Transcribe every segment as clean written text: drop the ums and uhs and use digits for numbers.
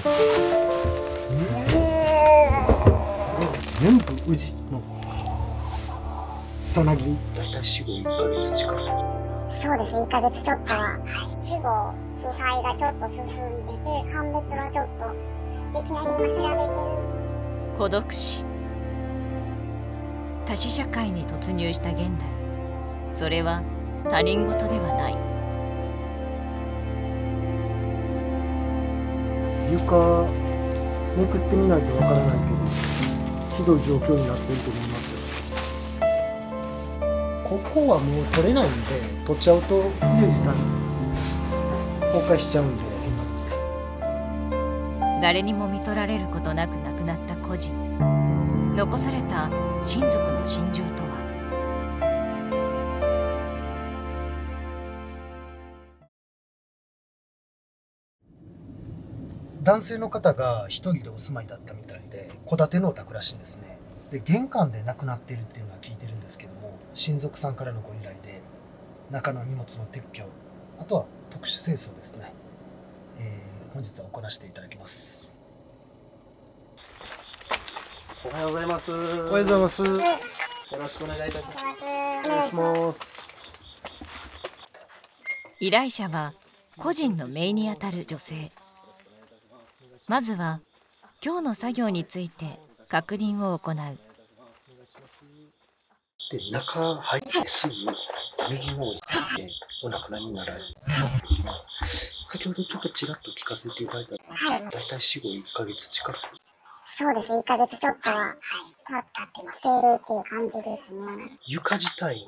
全部宇治のさなぎ。だいたい死後1ヶ月近く。そうです、1ヶ月ちょっとは。死後腐敗がちょっと進んでて、鑑別がちょっとできないで今調べてる。孤独死。多死社会に突入した現代、それは他人事ではない。床めくってみないとわからないけど、ひどい状況になっていると思いますよ。ここはもう取れないんで、取っちゃうとミュージシャン崩壊しちゃうんで。誰にも見取られることなく亡くなった孤児。残された親族の心情とは。男性の方が一人でお住まいだったみたいで、戸建てのお宅らしいんですね。で、玄関で亡くなっているっていうのは聞いてるんですけども、親族さんからのご依頼で中の荷物の撤去、あとは特殊清掃ですね、本日は行わせていただきます。おはようございます。おはようございます。よろしくお願いいたします。お願いします。依頼者は個人の姪にあたる女性。まずは今日の作業について確認を行う。で、中入ってすぐ右の方に入ってお亡くなりになられる。先ほどちょっとちらっと聞かせていただいたら、だいたい死後1ヶ月近く。そうです、1ヶ月ちょっとは、経ってます。生るっていう感じですね。床自体、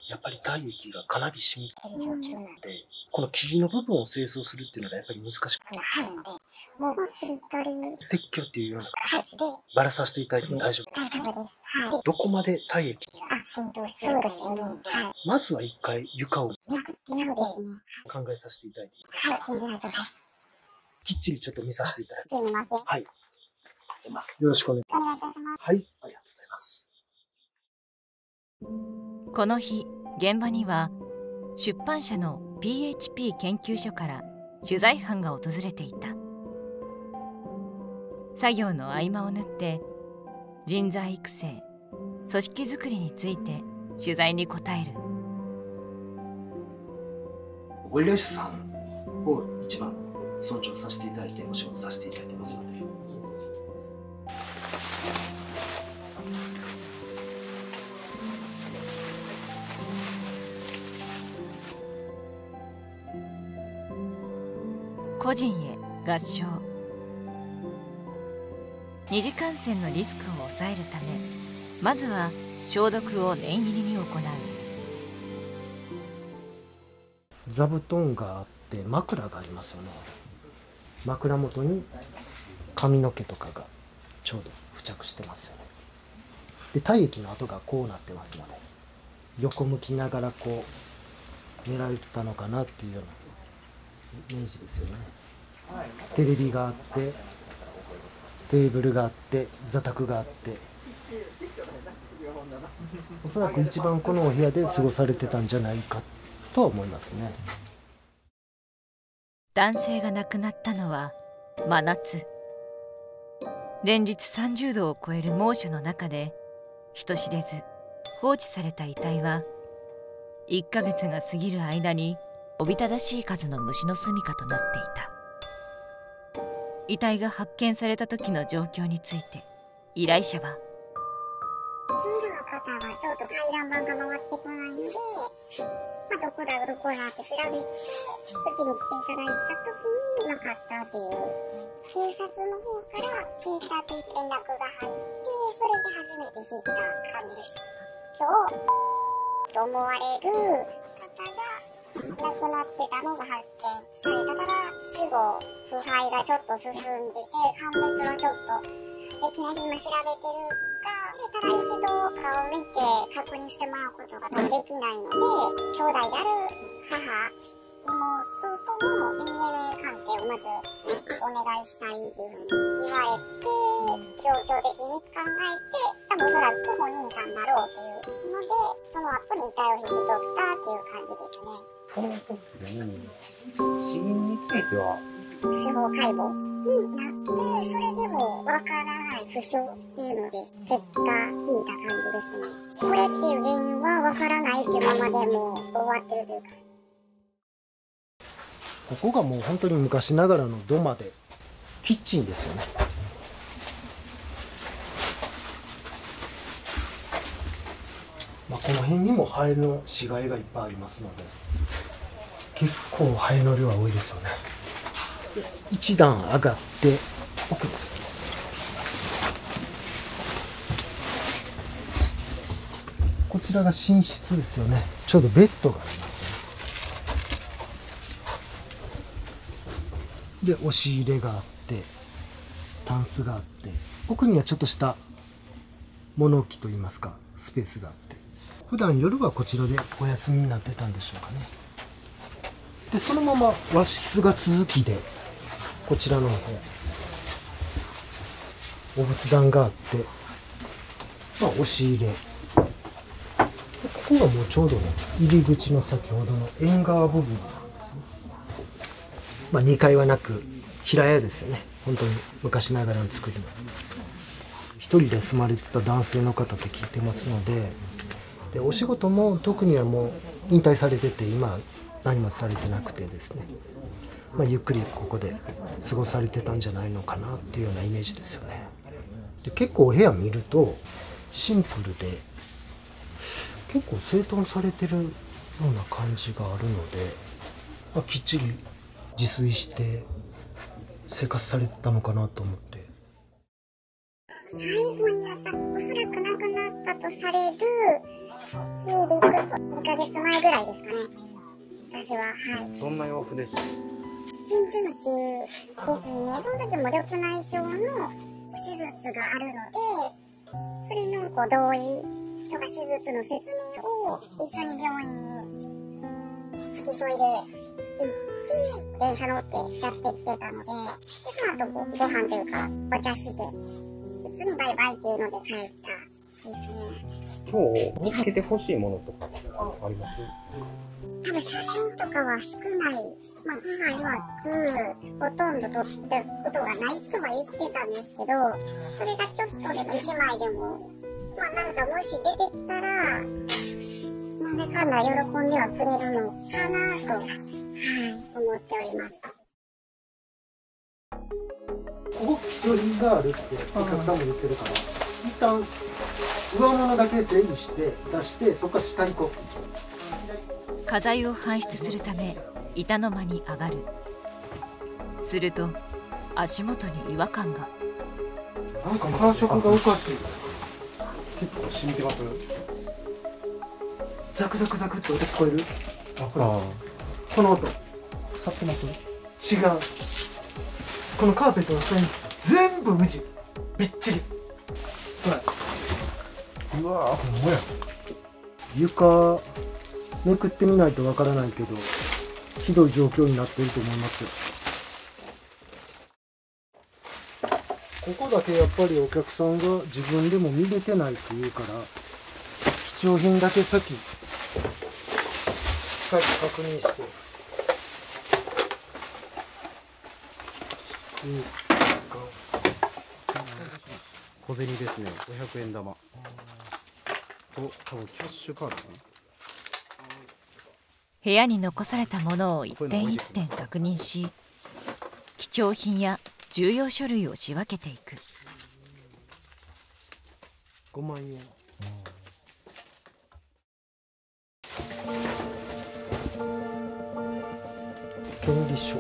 やっぱり体液がかなり染みてる状況なので、この霧の部分を清掃するっていうのがやっぱり難しくて、もう切り取り撤去っていうような形でバラさせていただいても大丈夫。大丈夫です。はい。どこまで体液、浸透してるですよね。はい。まずは一回床をなるですね。考えさせていただいていいですか。はい、大丈夫です。きっちりちょっと見させていただいて。すみません。はい。よろしくお願いしお願います。します。はい、ありがとうございます。この日現場には出版社の PHP 研究所から取材班が訪れていた。作業の合間を縫って人材育成、組織づくりについて取材に答える。ご依頼者さんを一番尊重させていただいてお仕事させていただいてますので。個人へ合唱。二次感染のリスクを抑えるため、まずは消毒を念入りに行う。座布団があって枕がありますよね。枕元に髪の毛とかがちょうど付着してますよね。で、体液の跡がこうなってますので、横向きながらこう寝られてたのかなっていうようなイメージですよね。テレビがあって、テーブルがあって、座卓があって、おそらく一番このお部屋で過ごされてたんじゃないかとは思いますね。男性が亡くなったのは真夏。連日30度を超える猛暑の中で人知れず放置された遺体は1ヶ月が過ぎる間におびただしい数の虫の住みかとなっていた。遺体が発見された時の状況について依頼者は、近所の方はちょっと回覧板が回ってこないので、どこだどこだって調べて、うちに来ていただいた時になかったっていう、警察の方から聞いたって連絡が入って、それで初めて知った感じです。今日と思われる方が亡くなってたのが発見されたから、死後腐敗がちょっと進んでて、鑑別がちょっとできないで今調べてるが、ただ一度顔を見て確認してもらうことができないので、兄弟である母、妹との DNA 鑑定をまずお願いしたいというふうに言われて、状況的に考えて、多分おそらく本人さんだろうというので、その後に遺体を引き取ったっていう感じですね。この時で死因については司法解剖。になって、それでもわからない負傷っていうので結果聞いた感じですね。これっていう原因はわからないっていうままでもう終わってるというか。ここがもう本当に昔ながらの土間でキッチンですよね。この辺にもハエの死骸がいっぱいありますので、結構ハエの量は多いですよね。一段上がって奥です。こちらが寝室ですよね。ちょうどベッドがありますね。で押し入れがあってタンスがあって、奥にはちょっとした物置といいますかスペースがあって、普段夜はこちらでお休みになってたんでしょうかね。でそのまま和室が続きで、こちらの部屋お仏壇があって、押し入れ、ここがもうちょうどね入り口の先ほどの縁側部分なんですね。2階はなく平屋ですよね。本当に昔ながらの作りの。一人で住まれてた男性の方って聞いてますので、お仕事も特にはもう引退されてて今何もされてなくてですね、ゆっくりここで過ごされてたんじゃないのかなっていうようなイメージですよね。で結構お部屋見るとシンプルで結構整頓されてるような感じがあるので、きっちり自炊して生活されてたのかなと思って。最後におそらく亡くなったとされる日でいくと2ヶ月前ぐらいですかね、私は。はい。どんな様子でした？全然の中ですね。その時も緑内障の手術があるので、それの同意とか手術の説明を一緒に病院に付き添いで行って、電車乗ってやってきてたので、その後ご飯というかお茶して、普通にバイバイっていうので帰ったですね。今日見つけてほしいものとかあります？多分写真とかは少ない。母曰くほとんど撮ったことがないとは言ってたんですけど、それがちょっとでも1枚でも、なんかもし出てきたら、なんでかんだ喜んではくれるのかなと、思っております。ここ貴重品があるってお客さんも言ってるから、一旦上物だけ整理して出して、そこから下に行こう。家財を搬出するため板の間に上がる。すると足元に違和感が。なんか感触がおかしい。結構染みてます？ザクザクザクって音聞こえる？この音腐ってます？違う。このカーペットの下に全部ウジびっちり。ほら、うわー、ほんまや。床めくってみないとわからないけど、ひどい状況になっていると思いますよ。ここだけやっぱりお客さんが自分でも見れてないというから、貴重品だけ先しっかり確認して。小銭ですね。500円玉と多分キャッシュカードかな。部屋に残されたものを一点一点確認し、貴重品や重要書類を仕分けていく。5万円。権利書。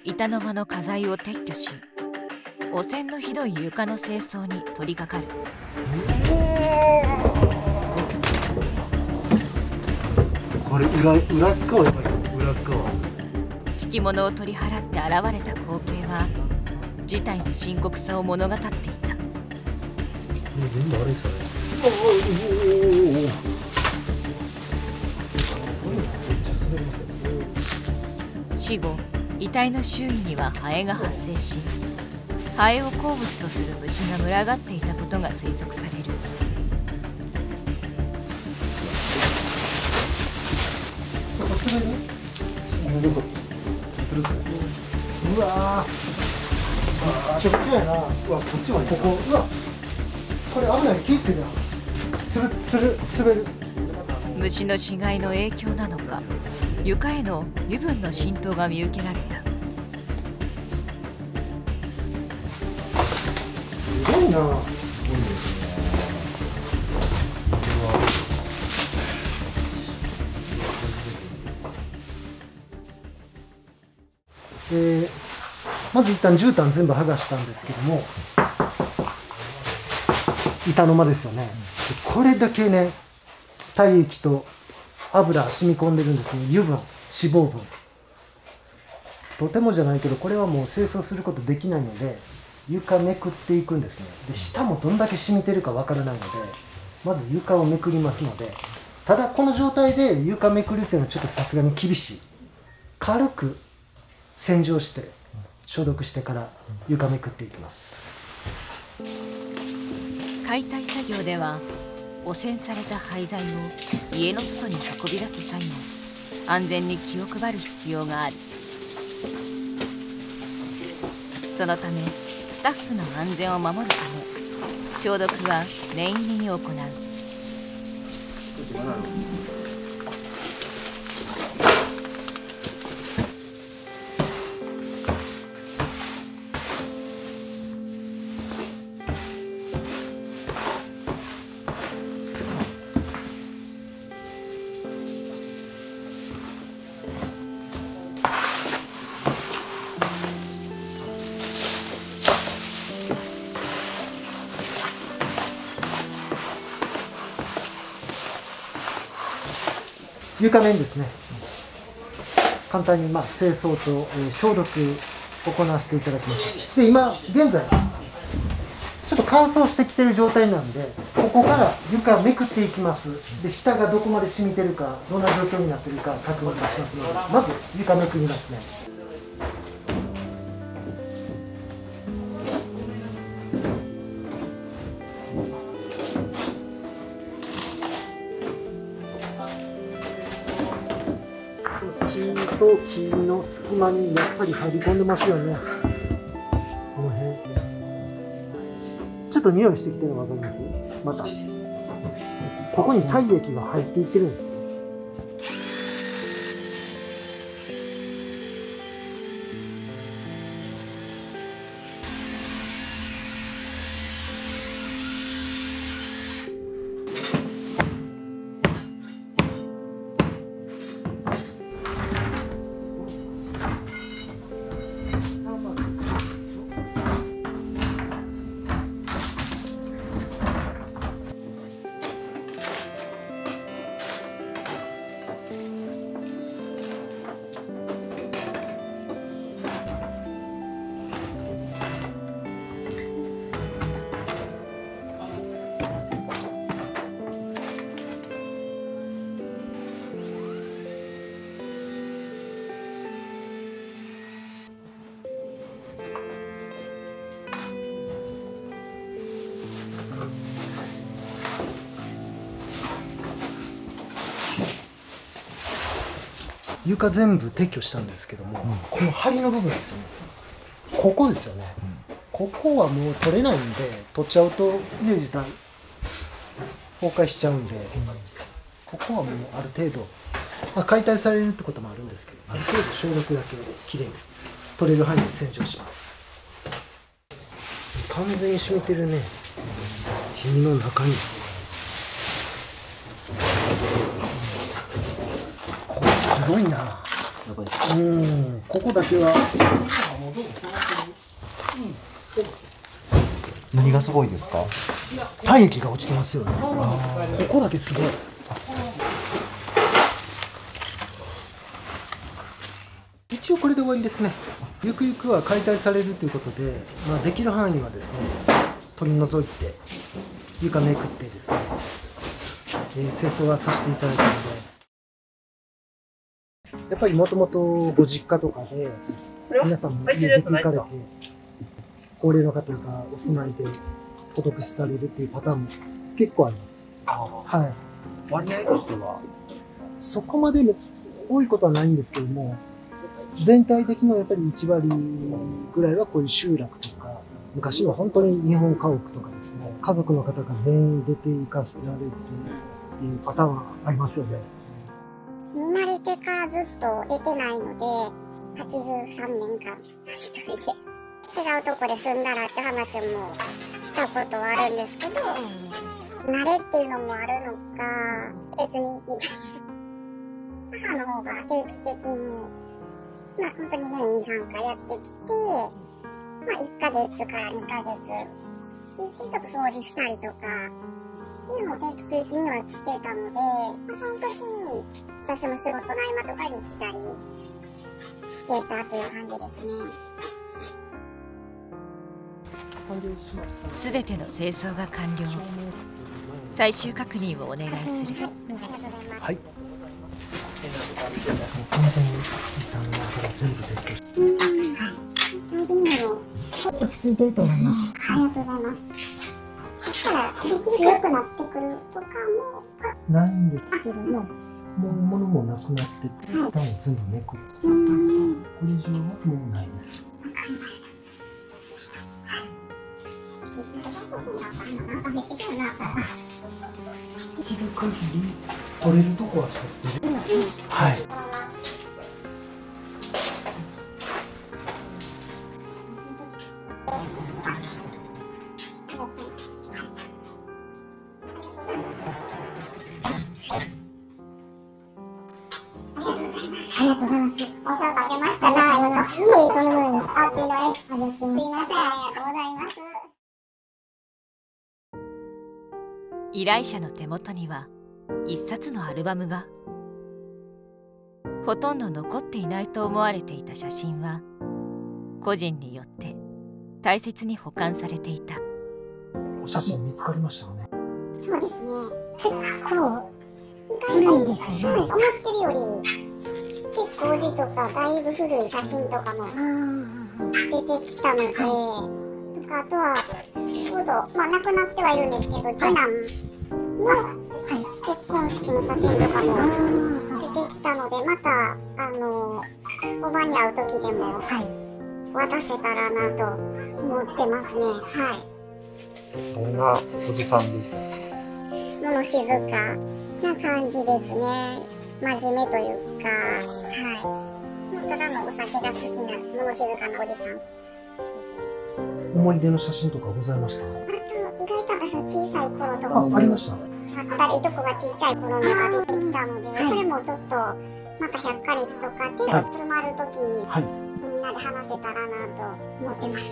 板の間の家財を撤去し、汚染のひどい床の清掃に取り掛かる。これ裏側やばいぞ。裏側。敷物を取り払って現れた光景は事態の深刻さを物語っていた。全部あれそれ。めっちゃ滑りますよ。死後遺体の周囲にはハエが発生し、ハエを好物とする虫が群がっていたことが推測される。うわー、めっちゃくちゃやな。うわ、こっちはここ、うわ、これ危ない、気ぃつけてよ。滑る。虫の死骸の影響なのか、床への油分の浸透が見受けられた。すごいな。まず一旦絨毯全部剥がしたんですけども、板の間ですよね。これだけね、体液と油染み込んでるんですね。油分、脂肪分。とてもじゃないけど、これはもう清掃することできないので、床めくっていくんですね。で、下もどんだけ染みてるかわからないので、まず床をめくりますので、ただこの状態で床めくるっていうのはちょっとさすがに厳しい。軽く洗浄して消毒してから床めくっていきます。解体作業では汚染された廃材を家の外に運び出す際も安全に気を配る必要がある。そのためスタッフの安全を守るため消毒は念入りに行う。床面ですね。簡単に清掃と、消毒を行わせていただきました。で、今現在ちょっと乾燥してきてる状態なんで、ここから床めくっていきます。で、下がどこまで染みてるか、どんな状況になってるか確認しますので、まず床めくりますね。木と木の隙間にやっぱり入り込んでますよね。この辺ちょっと匂いしてきてるの分かります？またここに体液が入っていってるんです。床全部撤去したんですけども、この梁の部分ですよね。ここですよね。ここはもう取れないんで、取っちゃうと家自体崩壊しちゃうんで、ここはもうある程度、解体されるってこともあるんですけど、ある程度消毒だけきれいに取れる範囲で洗浄します。完全に染みてるね、火の中に。これすごいな。ここだけは何がすごいですか？体液が落ちてますよね。ここだけすごい。終わりですね。ゆくゆくは解体されるということで、できる範囲はですね取り除いて床めくってですね、清掃はさせていただいたので、やっぱりもともとご実家とかで皆さんも家出て行かれて高齢の方がお住まいで孤独死されるっていうパターンも結構あります。はい。割合としてはそこまで多いことはないんですけども、全体的にはやっぱり1割ぐらいはこういう集落とか、昔の本当に日本家屋とかですね、家族の方が全員出て行かせられるっていうパターンはありますよね。生まれてからずっと出てないので、83年間一人で違うとこで住んだらって話もしたことはあるんですけど、慣れっていうのもあるのか、別にみたいな。母の方が定期的に、本当に年2、3回やってきて、1ヶ月から2ヶ月行ってちょっと掃除したりとか、っていうのを定期的には来てたので、その時に私も仕事の合間とかに来たりしてたという感じですね。すべての清掃が完了。最終確認をお願いする。はい。完全に傷んだから全部撤去して。落ち着いてると思います。ありがとうございます。だから強くなってくるとかもないんですけども、もう物もなくなってて、一旦全部めくって去ったんで、これ以上はもうないです。わかりました。できる限り取れるとこは取ってる。はい。ありがとうございます。お世話かけましたな。とんでもないです。すいません、ありがとうございます。依頼者の手元には一冊のアルバムが。ほとんど残っていないと思われていた写真は個人によって大切に保管されていた。お写真見つかりましたよね。そうですね。結構古いですね。思ってるより結構字とかだいぶ古い写真とかも出てきたので、とかあとはちょうど亡くなってはいるんですけど、次男の結婚式の写真とかも出てきたので、またおばに会う時でも渡せたらなと思ってますね。はい。どんなおじさんですか？物静かな感じですね。真面目というか、ただのお酒が好きな物静かなおじさん。思い出の写真とかございました？あと意外と私は小さい頃とかありました。いとこがちっちゃい頃のが出てきたので、それもちょっとまた100ヶ日とかで集まる時にみんなで話せたらなと思ってます。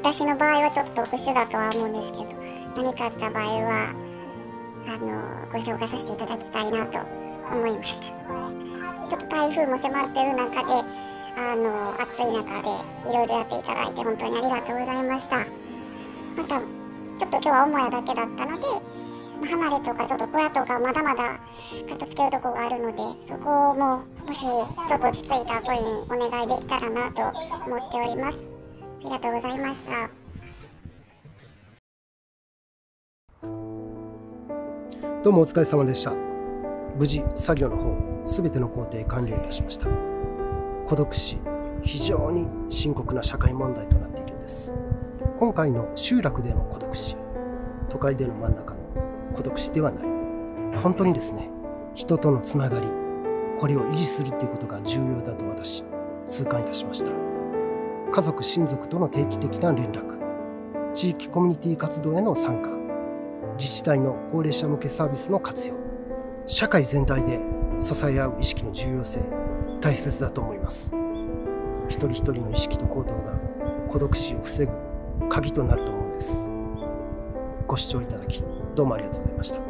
私の場合はちょっと特殊だとは思うんですけど、何かあった場合はご紹介させていただきたいなと思いました。ちょっと台風も迫ってる中で、暑い中でいろいろやっていただいて本当にありがとうございました。またちょっと今日は母屋だけだったので、離れとかちょっと小屋とかまだまだ片付けるとこがあるので、そこももしちょっと落ち着いた後にお願いできたらなと思っております。ありがとうございました。どうもお疲れ様でした。無事作業の方すべての工程完了いたしました。孤独死、非常に深刻な社会問題となっているんです。今回の集落での孤独死、都会での真ん中の孤独死ではない。本当にですね、人とのつながり、これを維持するということが重要だと私痛感いたしました。家族親族との定期的な連絡、地域コミュニティ活動への参加、自治体の高齢者向けサービスの活用、社会全体で支え合う意識の重要性、大切だと思います。一人一人の意識と行動が孤独死を防ぐ鍵となると思うんです。ご視聴いただきどうもありがとうございました。